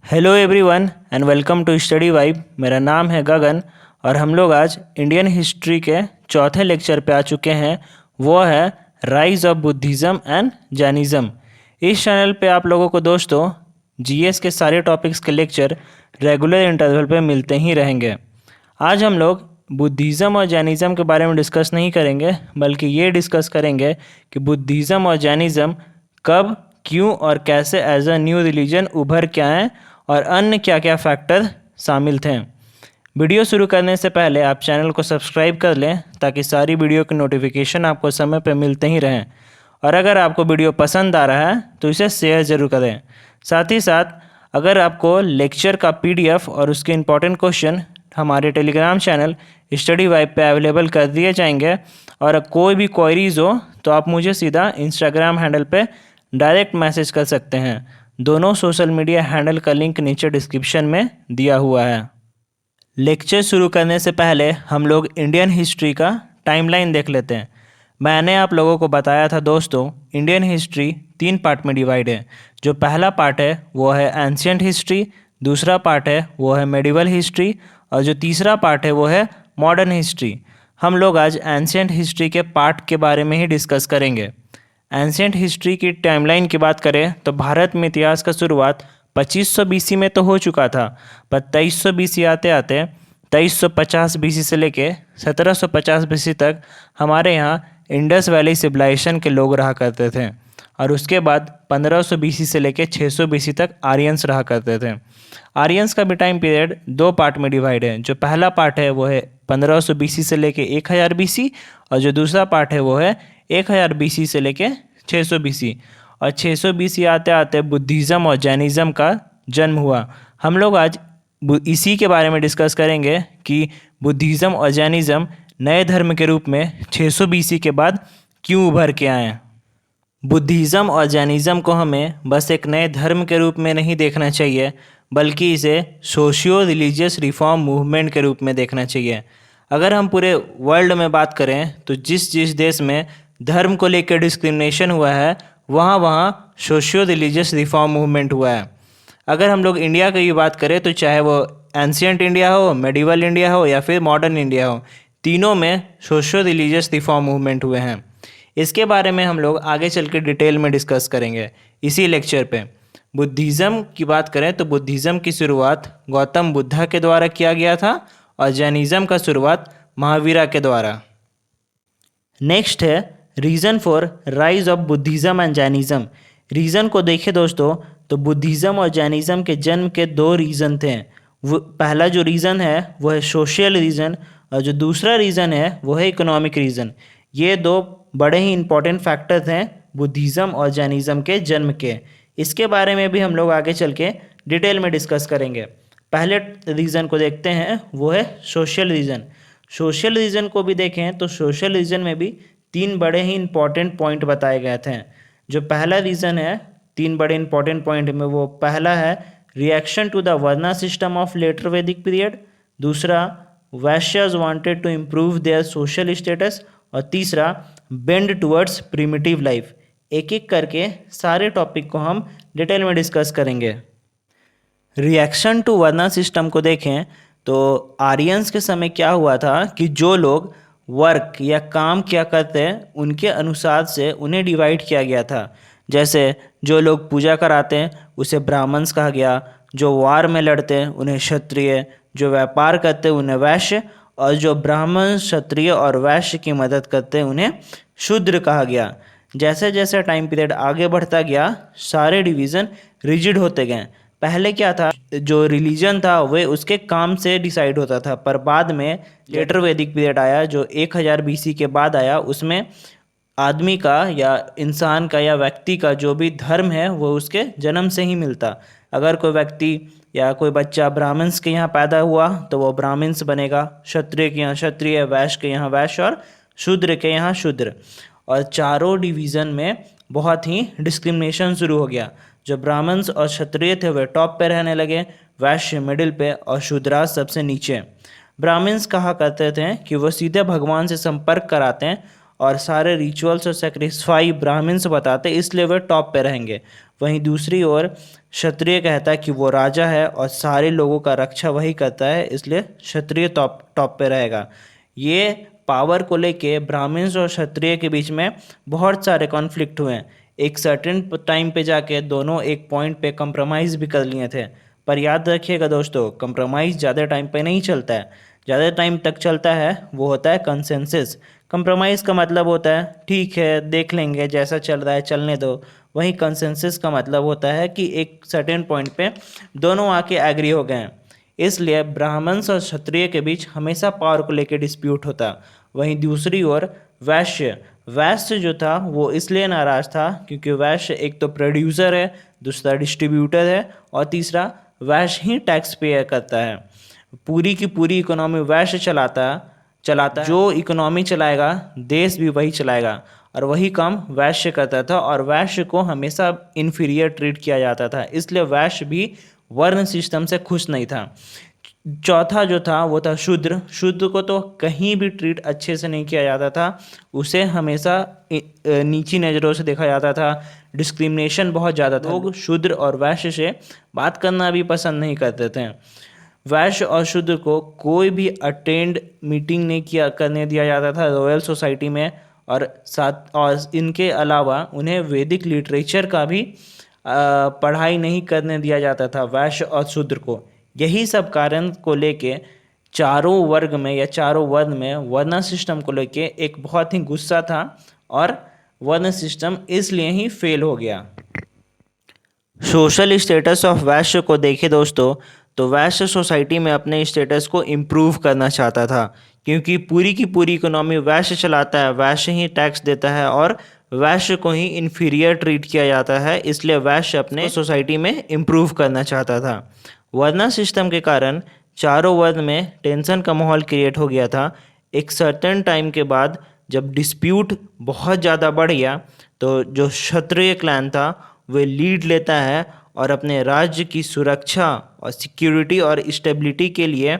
Hello everyone and welcome to study vibe. मेरा नाम है गगन और हम लोग आज इंडियन हिस्ट्री के चौथे लेक्चर पे आ चुके हैं। वो है rise of Buddhism and Jainism. इस चैनल पे आप लोगों को दोस्तों जीएस के सारे टॉपिक्स के लेक्चर रेगुलर इंटरवल पे मिलते ही रहेंगे। आज हम लोग बुद्धिज़्म और जैनिज़्म के बारे में डिस्कस नहीं करेंगे, बल्कि ये डिस्कस करेंगे कि बुद्धिज़्म और जैनिज़्म कब, क्यों और कैसे एज अ न्यू रिलीजन उभर के आए और अन्य क्या क्या फैक्टर शामिल थे। वीडियो शुरू करने से पहले आप चैनल को सब्सक्राइब कर लें ताकि सारी वीडियो की नोटिफिकेशन आपको समय पर मिलते ही रहें। और अगर आपको वीडियो पसंद आ रहा है तो इसे शेयर ज़रूर करें। साथ ही साथ अगर आपको लेक्चर का पीडीएफ और उसके इम्पॉर्टेंट क्वेश्चन हमारे टेलीग्राम चैनल स्टडी वाइब पे अवेलेबल कर दिए जाएंगे, और कोई भी क्वेरीज हो तो आप मुझे सीधा इंस्टाग्राम हैंडल पे डायरेक्ट मैसेज कर सकते हैं। दोनों सोशल मीडिया हैंडल का लिंक नीचे डिस्क्रिप्शन में दिया हुआ है। लेक्चर शुरू करने से पहले हम लोग इंडियन हिस्ट्री का टाइमलाइन देख लेते हैं। मैंने आप लोगों को बताया था दोस्तों, इंडियन हिस्ट्री 3 पार्ट में डिवाइड है। जो पहला पार्ट है वो है एंशिएंट हिस्ट्री, दूसरा पार्ट है वो है मेडिवल हिस्ट्री, और जो तीसरा पार्ट है वो है मॉडर्न हिस्ट्री। हम लोग आज एंशिएंट हिस्ट्री के पार्ट के बारे में ही डिस्कस करेंगे। एंशिएंट हिस्ट्री की टाइमलाइन की बात करें तो भारत में इतिहास का शुरुआत 2500 बीसी में तो हो चुका था, पर 2300 बीसी आते आते 2350 बीसी से लेके 1750 बीसी तक हमारे यहाँ इंडस वैली सिविलाइजेशन के लोग रहा करते थे। और उसके बाद 1500 बीसी से लेके 600 बीसी तक आर्यंस रहा करते थे। आर्यंस का भी टाइम पीरियड 2 पार्ट में डिवाइड है। जो पहला पार्ट है वो है 1500 बीसी से लेके 1000 बीसी, और जो दूसरा पार्ट है वो है 1000 बीसी से लेके 600 बीसी। और 600 बीसी आते आते बुद्धिज़्म और जैनिज़्म का जन्म हुआ। हम लोग आज इसी के बारे में डिस्कस करेंगे कि बुद्धिज़्म और जैनिज़्म नए धर्म के रूप में 600 बीसी के बाद क्यों उभर के आए। बुद्धिज़्म और जैनिज़्म को हमें बस एक नए धर्म के रूप में नहीं देखना चाहिए, बल्कि इसे सोशियो रिलीजियस रिफॉर्म मूवमेंट के रूप में देखना चाहिए। अगर हम पूरे वर्ल्ड में बात करें तो जिस जिस देश में धर्म को लेकर डिस्क्रिमिनेशन हुआ है, वहाँ वहाँ सोशियो रिलीजियस रिफॉर्म मूवमेंट हुआ है। अगर हम लोग इंडिया की बात करें तो चाहे वो एंशिएंट इंडिया हो, मेडिवल इंडिया हो या फिर मॉडर्न इंडिया हो, तीनों में सोशियो रिलीजियस रिफॉर्म मूवमेंट हुए हैं। इसके बारे में हम लोग आगे चल के डिटेल में डिस्कस करेंगे इसी लेक्चर पे। बुद्धिज़्म की बात करें तो बुद्धिज़्म की शुरुआत गौतम बुद्धा के द्वारा किया गया था, और जैनिज़्म का शुरुआत महावीरा के द्वारा। नेक्स्ट है reason for rise of Buddhism and Jainism. Reason को देखें दोस्तों तो बुद्धिज़्म और जैनिज़्म के जन्म के 2 रीज़न थे। वो पहला जो रीज़न है वो है सोशल रीज़न, और जो दूसरा रीज़न है वो है इकोनॉमिक रीज़न। ये 2 बड़े ही इंपॉर्टेंट फैक्टर्स हैं बुद्धिज़्म और जैनिज़्म के जन्म के। इसके बारे में भी हम लोग आगे चल के डिटेल में डिस्कस करेंगे। पहले रीज़न को देखते हैं, वो है सोशल रीज़न। सोशल रीज़न को भी देखें तो सोशल रीज़न में भी 3 बड़े ही इंपॉर्टेंट पॉइंट बताए गए थे। जो पहला रीज़न है 3 बड़े इंपॉर्टेंट पॉइंट में, वो पहला है reaction to the varna system of later Vedic period, दूसरा Vaishyas wanted to improve their social status, और तीसरा बेंड टुवर्ड्स प्रिमिटिव लाइफ। एक एक करके सारे टॉपिक को हम डिटेल में डिस्कस करेंगे। रिएक्शन टू वर्ना सिस्टम को देखें तो आर्यंस के समय क्या हुआ था कि जो लोग वर्क या काम किया करते हैं उनके अनुसार से उन्हें डिवाइड किया गया था। जैसे जो लोग पूजा कराते हैं उसे ब्राह्मण्स कहा गया, जो वार में लड़ते हैं उन्हें क्षत्रिय, जो व्यापार करते हैं उन्हें वैश्य, और जो ब्राह्मण, क्षत्रिय और वैश्य की मदद करते हैं उन्हें शूद्र कहा गया। जैसे जैसे टाइम पीरियड आगे बढ़ता गया सारे डिवीज़न रिजिड होते गए। पहले क्या था, जो रिलीजन था वह उसके काम से डिसाइड होता था, पर बाद में लेटर वैदिक पीरियड आया जो 1000 बीसी के बाद आया। उसमें आदमी का या इंसान का या व्यक्ति का जो भी धर्म है वो उसके जन्म से ही मिलता। अगर कोई व्यक्ति या कोई बच्चा ब्राह्मण्स के यहाँ पैदा हुआ तो वो ब्राह्मण्स बनेगा, क्षत्रिय के यहाँ क्षत्रिय, वैश्य के यहाँ वैश्य और शूद्र के यहाँ शूद्र। और चारों डिवीज़न में बहुत ही डिस्क्रिमिनेशन शुरू हो गया। जो ब्राह्मण्स और क्षत्रिय थे वे टॉप पे रहने लगे, वैश्य मिडिल पे और शूद्राज सबसे नीचे। ब्राह्मण्स कहा करते थे कि वो सीधे भगवान से संपर्क कराते हैं और सारे रिचुअल्स और सेक्रिफाई ब्राह्मण्स बताते, इसलिए वे टॉप पे रहेंगे। वहीं दूसरी ओर क्षत्रिय कहता है कि वो राजा है और सारे लोगों का रक्षा वही करता है, इसलिए क्षत्रिय टॉप टॉप पे रहेगा। ये पावर को लेके ब्राह्मण्स और क्षत्रिय के बीच में बहुत सारे कॉन्फ्लिक्ट हुए हैं। एक सर्टेन टाइम पे जाके दोनों एक पॉइंट पे कंप्रोमाइज़ भी कर लिए थे। पर याद रखिएगा दोस्तों, कंप्रोमाइज़ ज़्यादा टाइम पे नहीं चलता है, ज़्यादा टाइम तक चलता है वो होता है कंसेंसस। कंप्रोमाइज़ का मतलब होता है ठीक है देख लेंगे, जैसा चल रहा है चलने दो। वहीं कंसेंसस का मतलब होता है कि एक सर्टेन पॉइंट पे दोनों आके एग्री हो गए हैं। इसलिए ब्राह्मण्स और क्षत्रिय के बीच हमेशा पावर को लेकर डिस्प्यूट होता। वहीं दूसरी ओर वैश्य वैश्य जो था वो इसलिए नाराज था क्योंकि वैश्य एक तो प्रोड्यूसर है, दूसरा डिस्ट्रीब्यूटर है और तीसरा वैश्य ही टैक्स पे करता है। पूरी की पूरी इकोनॉमी वैश्य चलाता है। जो इकोनॉमी चलाएगा देश भी वही चलाएगा और वही काम वैश्य करता था और वैश्य को हमेशा इन्फीरियर ट्रीट किया जाता था, इसलिए वैश्य भी वर्ण सिस्टम से खुश नहीं था। चौथा जो था वो था शूद्र। शूद्र को तो कहीं भी ट्रीट अच्छे से नहीं किया जाता था, उसे हमेशा नीची नज़रों से देखा जाता था, डिस्क्रिमिनेशन बहुत ज़्यादा था। लोग शूद्र और वैश्य से बात करना भी पसंद नहीं करते थे। वैश्य और शूद्र को कोई भी अटेंड मीटिंग नहीं करने दिया जाता था रॉयल सोसाइटी में, और इनके अलावा उन्हें वैदिक लिटरेचर का भी पढ़ाई नहीं करने दिया जाता था वैश्य और शूद्र को। यही सब कारण को लेके चारों वर्ग में या चारों वर्ण में वर्ण सिस्टम को लेके एक बहुत ही गुस्सा था और वर्ण सिस्टम इसलिए ही फेल हो गया। सोशल स्टेटस ऑफ वैश्य को देखे दोस्तों, तो वैश्य सोसाइटी में अपने स्टेटस को इम्प्रूव करना चाहता था क्योंकि पूरी की पूरी इकोनॉमी वैश्य चलाता है, वैश्य ही टैक्स देता है और वैश्य को ही इन्फीरियर ट्रीट किया जाता है, इसलिए वैश्य अपने सोसाइटी में इम्प्रूव करना चाहता था। वर्ण सिस्टम के कारण चारों वर्ण में टेंशन का माहौल क्रिएट हो गया था। एक सर्टेन टाइम के बाद जब डिस्प्यूट बहुत ज़्यादा बढ़ गया तो जो क्षत्रिय क्लैन था वह लीड लेता है और अपने राज्य की सुरक्षा और सिक्योरिटी और स्टेबिलिटी के लिए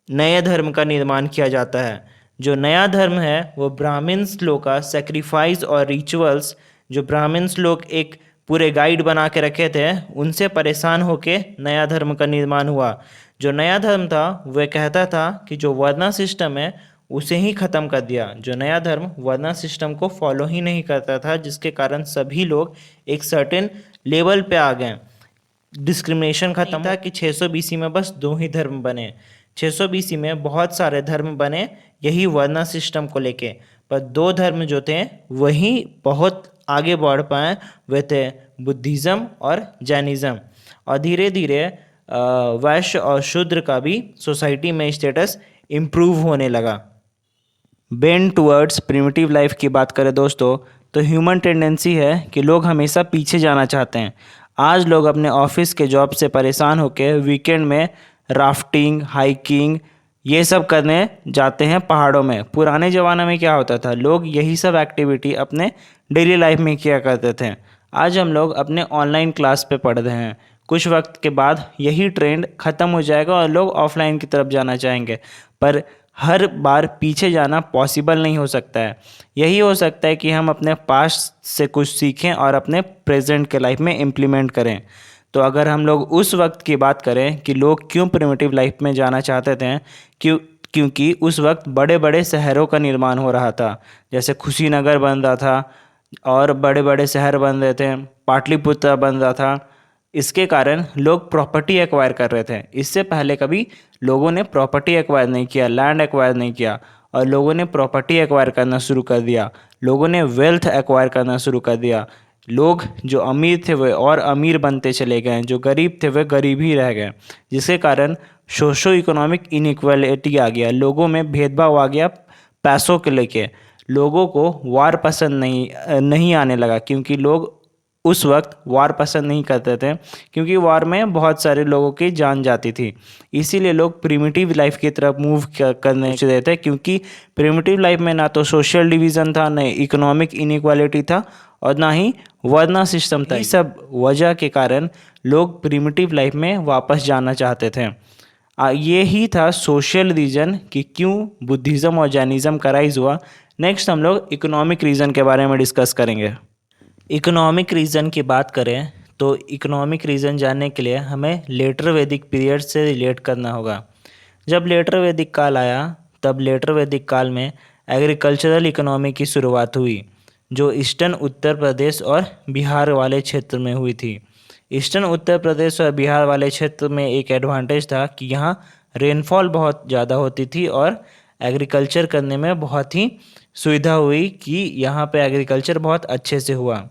नए धर्म का निर्माण किया जाता है। जो नया धर्म है वो ब्राह्मण्स लोग का सेक्रीफाइस और रिचुअल्स, जो ब्राह्मण्स लोग एक पूरे गाइड बना के रखे थे, उनसे परेशान होके नया धर्म का निर्माण हुआ। जो नया धर्म था वह कहता था कि जो वर्ण सिस्टम है उसे ही ख़त्म कर दिया। जो नया धर्म वर्ण सिस्टम को फॉलो ही नहीं करता था, जिसके कारण सभी लोग एक सर्टेन लेवल पे आ गए। डिस्क्रिमिनेशन खत्म था कि 600 बीसी में बस 2 ही धर्म बने। 600 बीसी में बहुत सारे धर्म बने यही वर्ण सिस्टम को लेके, पर 2 धर्म जो थे वही बहुत आगे बढ़ पाए, वे थे बुद्धिज़्म और जैनिज़्म। और धीरे धीरे वैश्य और शूद्र का भी सोसाइटी में स्टेटस इम्प्रूव होने लगा। बेंड टुवर्ड्स प्रिमिटिव लाइफ की बात करें दोस्तों, तो ह्यूमन टेंडेंसी है कि लोग हमेशा पीछे जाना चाहते हैं। आज लोग अपने ऑफिस के जॉब से परेशान होकर वीकेंड में राफ्टिंग, हाइकिंग ये सब करने जाते हैं पहाड़ों में। पुराने ज़माने में क्या होता था, लोग यही सब एक्टिविटी अपने डेली लाइफ में किया करते थे। आज हम लोग अपने ऑनलाइन क्लास पे पढ़ रहे हैं, कुछ वक्त के बाद यही ट्रेंड ख़त्म हो जाएगा और लोग ऑफलाइन की तरफ जाना चाहेंगे। पर हर बार पीछे जाना पॉसिबल नहीं हो सकता है। यही हो सकता है कि हम अपने पास्ट से कुछ सीखें और अपने प्रेजेंट के लाइफ में इम्प्लीमेंट करें। तो अगर हम लोग उस वक्त की बात करें कि लोग क्यों प्रिमिटिव लाइफ में जाना चाहते थे, क्योंकि उस वक्त बड़े बड़े शहरों का निर्माण हो रहा था, जैसे कुशीनगर बन रहा था और बड़े बड़े शहर बन रहे थे, पाटलिपुत्र बन रहा था। इसके कारण लोग प्रॉपर्टी एक्वायर कर रहे थे। इससे पहले कभी लोगों ने प्रॉपर्टी एक्वायर नहीं किया, लैंड एक्वायर नहीं किया, और लोगों ने प्रॉपर्टी एक्वायर करना शुरू कर दिया। लोगों ने वेल्थ एक्वायर करना शुरू कर दिया। लोग जो अमीर थे वे और अमीर बनते चले गए, जो गरीब थे वे गरीब ही रह गए, जिसके कारण सोशो इकोनॉमिक इनइक्वालिटी आ गया। लोगों में भेदभाव आ गया पैसों के लेके। लोगों को वार पसंद नहीं आने लगा, क्योंकि लोग उस वक्त वार पसंद नहीं करते थे, क्योंकि वार में बहुत सारे लोगों की जान जाती थी। इसीलिए लोग प्रिमिटिव लाइफ की तरफ मूव करने रहे थे, क्योंकि प्रिमिटिव लाइफ में ना तो सोशल डिवीज़न था, न इकोनॉमिक इनइक्वालिटी था और ना ही वर्ण सिस्टम था। इस सब वजह के कारण लोग प्रिमिटिव लाइफ में वापस जाना चाहते थे। ये ही था सोशल रीज़न कि क्यों बुद्धिज़्म और जैनिज़्म का राइज हुआ। नेक्स्ट हम लोग इकोनॉमिक रीज़न के बारे में डिस्कस करेंगे। इकोनॉमिक रीज़न की बात करें तो इकोनॉमिक रीज़न जानने के लिए हमें लेटर वैदिक पीरियड से रिलेट करना होगा। जब लेटर वैदिक काल आया तब लेटर वैदिक काल में एग्रीकल्चरल इकोनॉमी की शुरुआत हुई, जो ईस्टर्न उत्तर प्रदेश और बिहार वाले क्षेत्र में हुई थी। ईस्टर्न उत्तर प्रदेश और बिहार वाले क्षेत्र में एक एडवांटेज था कि यहाँ रेनफॉल बहुत ज़्यादा होती थी और एग्रीकल्चर करने में बहुत ही सुविधा हुई कि यहाँ पे एग्रीकल्चर बहुत अच्छे से हुआ।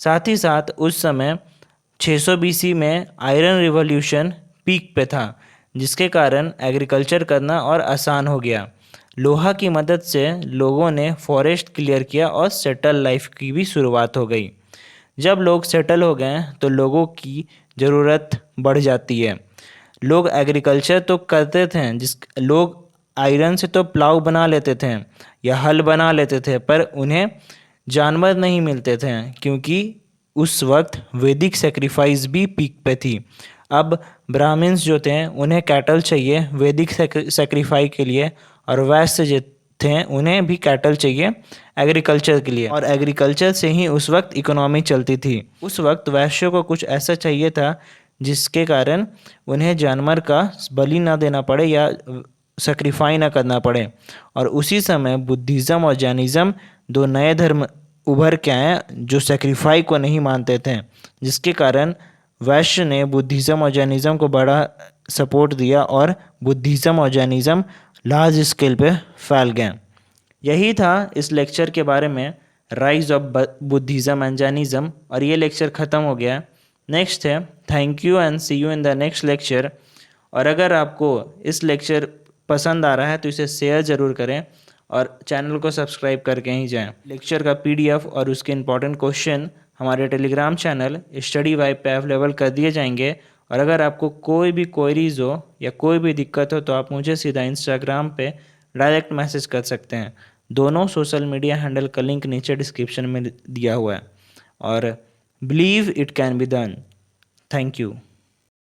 साथ ही साथ उस समय 600 BC में आयरन रिवॉल्यूशन पीक पे था, जिसके कारण एग्रीकल्चर करना और आसान हो गया। लोहा की मदद से लोगों ने फॉरेस्ट क्लियर किया और सेटल लाइफ की भी शुरुआत हो गई। जब लोग सेटल हो गए तो लोगों की ज़रूरत बढ़ जाती है। लोग एग्रीकल्चर तो करते थे, लोग आयरन से तो प्लाव बना लेते थे या हल बना लेते थे, पर उन्हें जानवर नहीं मिलते थे क्योंकि उस वक्त वैदिक सेक्रीफाइस भी पीक पे थी। अब ब्राह्मण्स जो थे उन्हें कैटल चाहिए वैदिक सेक्रीफाई के लिए, और वैश्य जो थे उन्हें भी कैटल चाहिए एग्रीकल्चर के लिए, और एग्रीकल्चर से ही उस वक्त इकोनॉमी चलती थी। उस वक्त वैश्यों को कुछ ऐसा चाहिए था जिसके कारण उन्हें जानवर का बलि ना देना पड़े या सेक्रीफाई ना करना पड़े। और उसी समय बुद्धिज़्म और जैनिज़्म दो नए धर्म उभर के आए जो सेक्रीफाई को नहीं मानते थे, जिसके कारण वैश्य ने बुद्धिज़्म और जैनिज़्म को बड़ा सपोर्ट दिया और बुद्धिज़्म और जैनिज़्म लार्ज स्केल पे फैल गए। यही था इस लेक्चर के बारे में, rise of Buddhism and Jainism, और ये लेक्चर ख़त्म हो गया। नेक्स्ट है thank you and see you in the next lecture. और अगर आपको इस लेक्चर पसंद आ रहा है तो इसे शेयर ज़रूर करें और चैनल को सब्सक्राइब करके ही जाएं। लेक्चर का PDF और उसके इम्पॉर्टेंट क्वेश्चन हमारे टेलीग्राम चैनल स्टडी वाइब पे अवेलेबल कर दिए जाएंगे। और अगर आपको कोई भी क्वेरीज हो या कोई भी दिक्कत हो तो आप मुझे सीधा इंस्टाग्राम पे डायरेक्ट मैसेज कर सकते हैं। दोनों सोशल मीडिया हैंडल का लिंक नीचे डिस्क्रिप्शन में दिया हुआ है। और believe it can be done. Thank you.